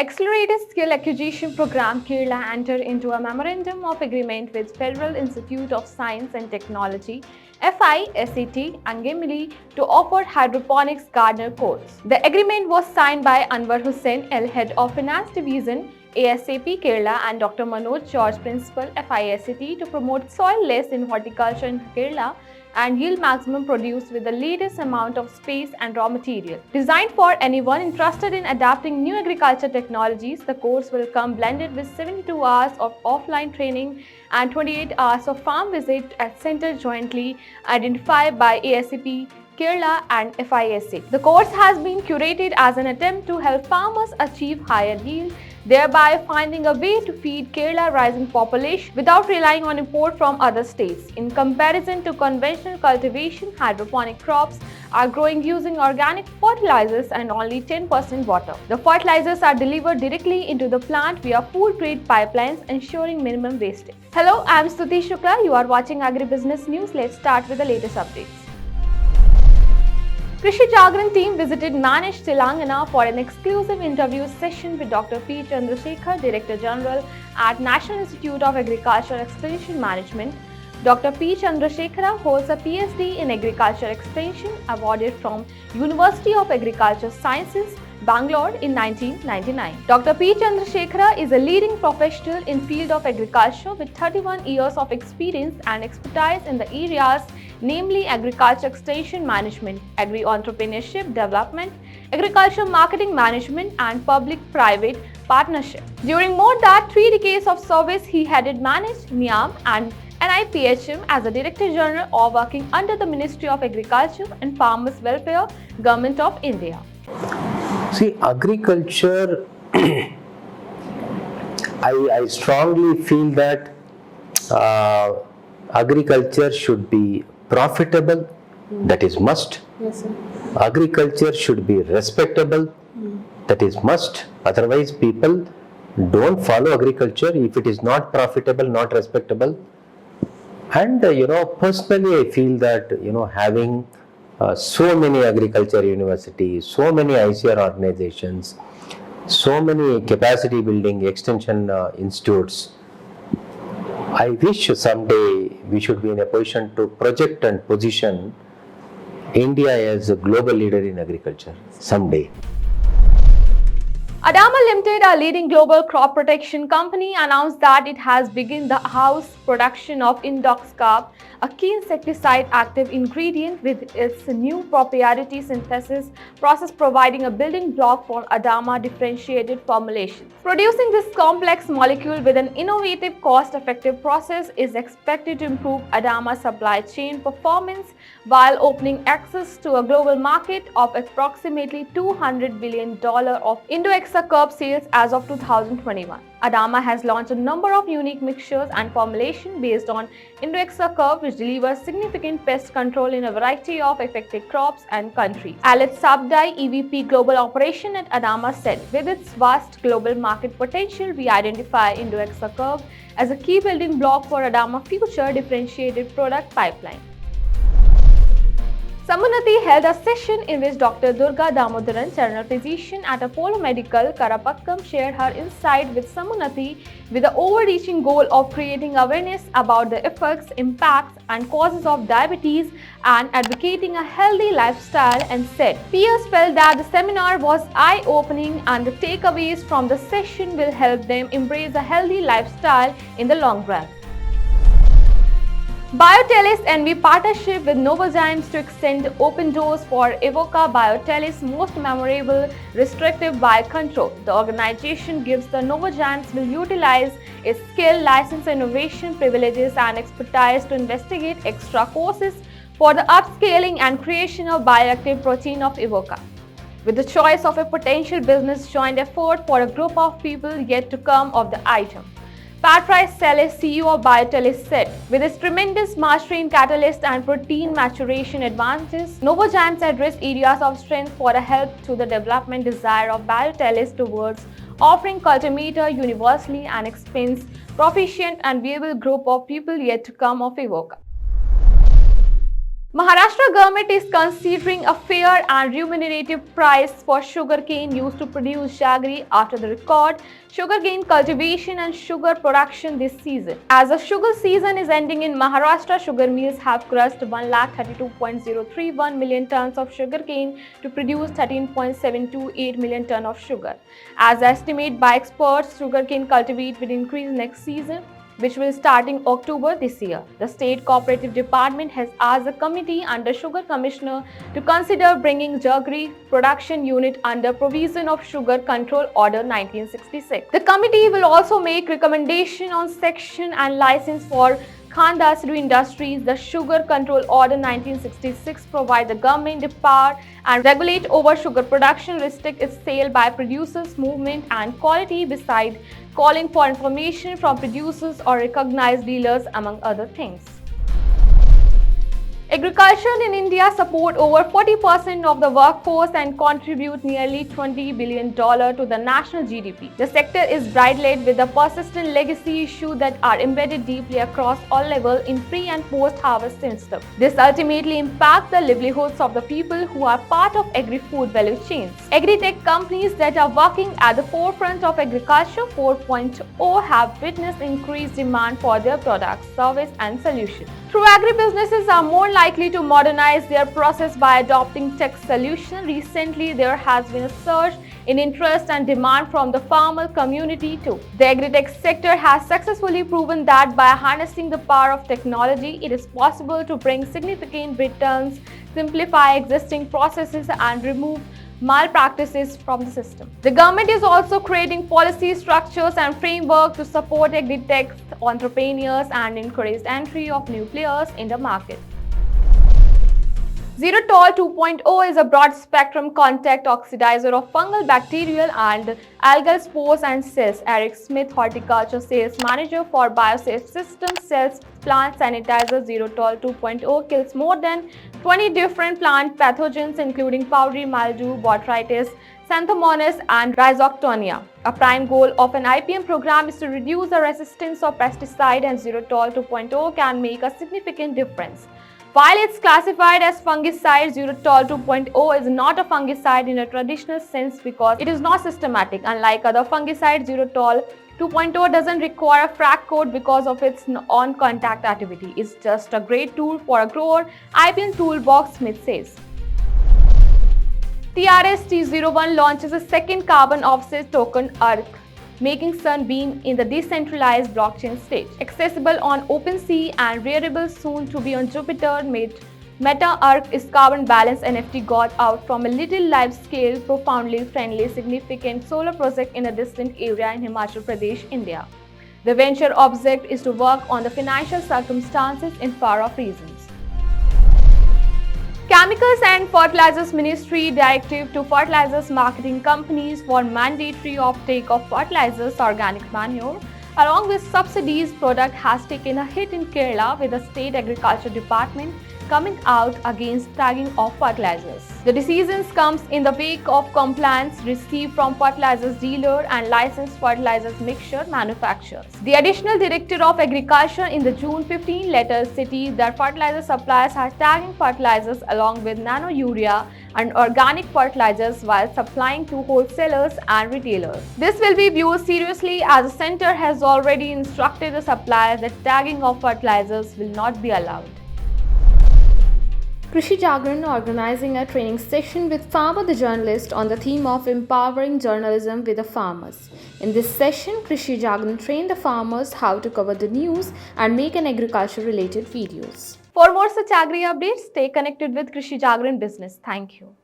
Accelerated Skill Acquisition Program Kerala entered into a memorandum of agreement with Federal Institute of Science and Technology FISET Angemili to offer hydroponics gardener course. The agreement was signed by Anwar Hussain, L Head of Finance Division ASAP Kerala and Dr. Manoj George, Principal FISET, to promote soil-less in horticulture in Kerala and yield maximum produce with the least amount of space and raw material. Designed for anyone interested in adapting new agriculture technologies, the course will come blended with 72 hours of offline training and 28 hours of farm visit at centers jointly identified by ASAP Kerala and FISET. The course has been curated as an attempt to help farmers achieve higher yield, thereby finding a way to feed Kerala's rising population without relying on import from other states. In comparison to conventional cultivation, hydroponic crops are growing using organic fertilizers and only 10% water. The fertilizers are delivered directly into the plant via food-grade pipelines, ensuring minimum wastage. Hello, I am Stuti Shukla. You are watching Agribusiness News. Let's start with the latest updates. Krishi Jagran team visited managed Telangana for an exclusive interview session with Dr. P. Chandrasekhar, Director General at National Institute of Agricultural Extension Management. Dr. P. Chandrasekhar holds a PhD in Agriculture Extension awarded from University of Agricultural Sciences, Bangalore in 1999. Dr. P. Chandrasekhar is a leading professional in field of agriculture with 31 years of experience and expertise in the areas namely agriculture extension management, agri-entrepreneurship development, agriculture marketing management and public-private partnership. During more than 3 decades of service, he headed managed NIAM and NIPHM as a Director General or working under the Ministry of Agriculture and Farmers Welfare, Government of India. See, agriculture, I strongly feel that agriculture should be profitable, that is must. Yes, sir. Agriculture should be respectable, that is must. Otherwise, people don't follow agriculture if it is not profitable, not respectable. And personally, I feel that having so many agriculture universities, so many ICR organizations, so many capacity building extension institutes. I wish someday we should be in a position to project and position India as a global leader in agriculture someday. ADAMA Limited, a leading global crop protection company, announced that it has begun the house production of Indoxacarb, a key insecticide active ingredient with its new proprietary synthesis process providing a building block for ADAMA differentiated formulation. Producing this complex molecule with an innovative, cost-effective process is expected to improve ADAMA's supply chain performance while opening access to a global market of approximately $200 billion of Indoxacarb sales as of 2021. ADAMA has launched a number of unique mixtures and formulations based on Indoxacarb, which delivers significant pest control in a variety of affected crops and countries. Alex Sabdai, EVP Global Operation at ADAMA, said, "With its vast global market potential, we identify Indoxacarb as a key building block for ADAMA future differentiated product pipeline." Samunnati held a session in which Dr. Durga Damodaran, General Physician at Apollo Medical, Karapakkam, shared her insight with Samunnati with the overreaching goal of creating awareness about the effects, impacts and causes of diabetes and advocating a healthy lifestyle, and said, "Peers felt that the seminar was eye-opening and the takeaways from the session will help them embrace a healthy lifestyle in the long run." Biotalys NV partnership with Novozymes to extend open doors for Evoca Biotalys most memorable restrictive biocontrol. The organization gives the Novozymes will utilize its skill, license, innovation, privileges and expertise to investigate extra courses for the upscaling and creation of bioactive protein of Evoca. With the choice of a potential business joint effort for a group of people yet to come of the item. Patrice Sellis, CEO of Biotalys, said, "With its tremendous mastery in catalyst and protein maturation advantages, Novozymes address areas of strength for a help to the development desire of Biotalys towards offering cultivator universally and expense proficient and viable group of people yet to come of Evoca." Maharashtra government is considering a fair and remunerative price for sugarcane used to produce jaggery after the record sugarcane cultivation and sugar production this season. As the sugar season is ending in Maharashtra, sugar mills have crushed 1,32.031 million tons of sugarcane to produce 13.728 million tons of sugar. As estimated by experts, sugarcane cultivate will increase next season, which will start in October this year. The State Cooperative Department has asked the committee under Sugar Commissioner to consider bringing jaggery production unit under provision of Sugar Control Order 1966. The committee will also make recommendation on section and license for Kannada industries. The Sugar Control Order 1966 provides the government the power and regulate over sugar production, restrict its sale by producers, movement and quality, beside calling for information from producers or recognized dealers, among other things. Agriculture in India support over 40% of the workforce and contribute nearly $20 billion to the national GDP. The sector is bridled with the persistent legacy issues that are embedded deeply across all levels in pre- and post-harvest system. This ultimately impacts the livelihoods of the people who are part of agri-food value chains. Agritech companies that are working at the forefront of agriculture 4.0 have witnessed increased demand for their products, service and solutions. Through agribusinesses are more likely to modernize their process by adopting tech solutions. Recently, there has been a surge in interest and demand from the farmer community too. The Agritech sector has successfully proven that by harnessing the power of technology, it is possible to bring significant returns, simplify existing processes and remove malpractices from the system. The government is also creating policy structures and framework to support agritech entrepreneurs and encourage entry of new players in the market. ZeroTol 2.0 is a broad-spectrum contact oxidizer of fungal, bacterial and algal spores and cells. Eric Smith, Horticulture Sales Manager for BioSafe Systems, sells plant sanitizer. ZeroTol 2.0 kills more than 20 different plant pathogens including powdery mildew, botrytis, xanthomonas and rhizoctonia. A prime goal of an IPM program is to reduce the resistance of pesticide, and ZeroTol 2.0 can make a significant difference. While it's classified as fungicide, ZeroTol 2.0 is not a fungicide in a traditional sense because it is not systematic. Unlike other fungicides, ZeroTol 2.0 doesn't require a frac coat because of its on-contact activity. It's just a great tool for a grower, IPM toolbox, Smith says. TRS-T01 launches a second carbon offset token, Arka, making Sunbeam in the decentralized blockchain stage. Accessible on OpenSea and readable soon to be on Jupyter, Meta Arka is carbon balance NFT got out from a little live-scale, profoundly friendly, significant solar project in a distant area in Himachal Pradesh, India. The venture object is to work on the financial circumstances in far-off regions. Chemicals and Fertilizers Ministry directive to fertilizers marketing companies for mandatory offtake of fertilizers, organic manure, along with subsidised product has taken a hit in Kerala, with the State Agriculture Department coming out against tagging of fertilizers. The decision comes in the wake of complaints received from fertilizers dealer and licensed fertilizers mixture manufacturers. The additional director of agriculture in the June 15 letter stated that fertilizer suppliers are tagging fertilizers along with nano urea and organic fertilizers while supplying to wholesalers and retailers. This will be viewed seriously as the center has already instructed the suppliers that tagging of fertilizers will not be allowed. Krishi Jagran organizing a training session with Farmer the Journalist on the theme of empowering journalism with the farmers. In this session, Krishi Jagran trained the farmers how to cover the news and make an agriculture-related videos. For more such agri updates, stay connected with Krishi Jagran Business. Thank you.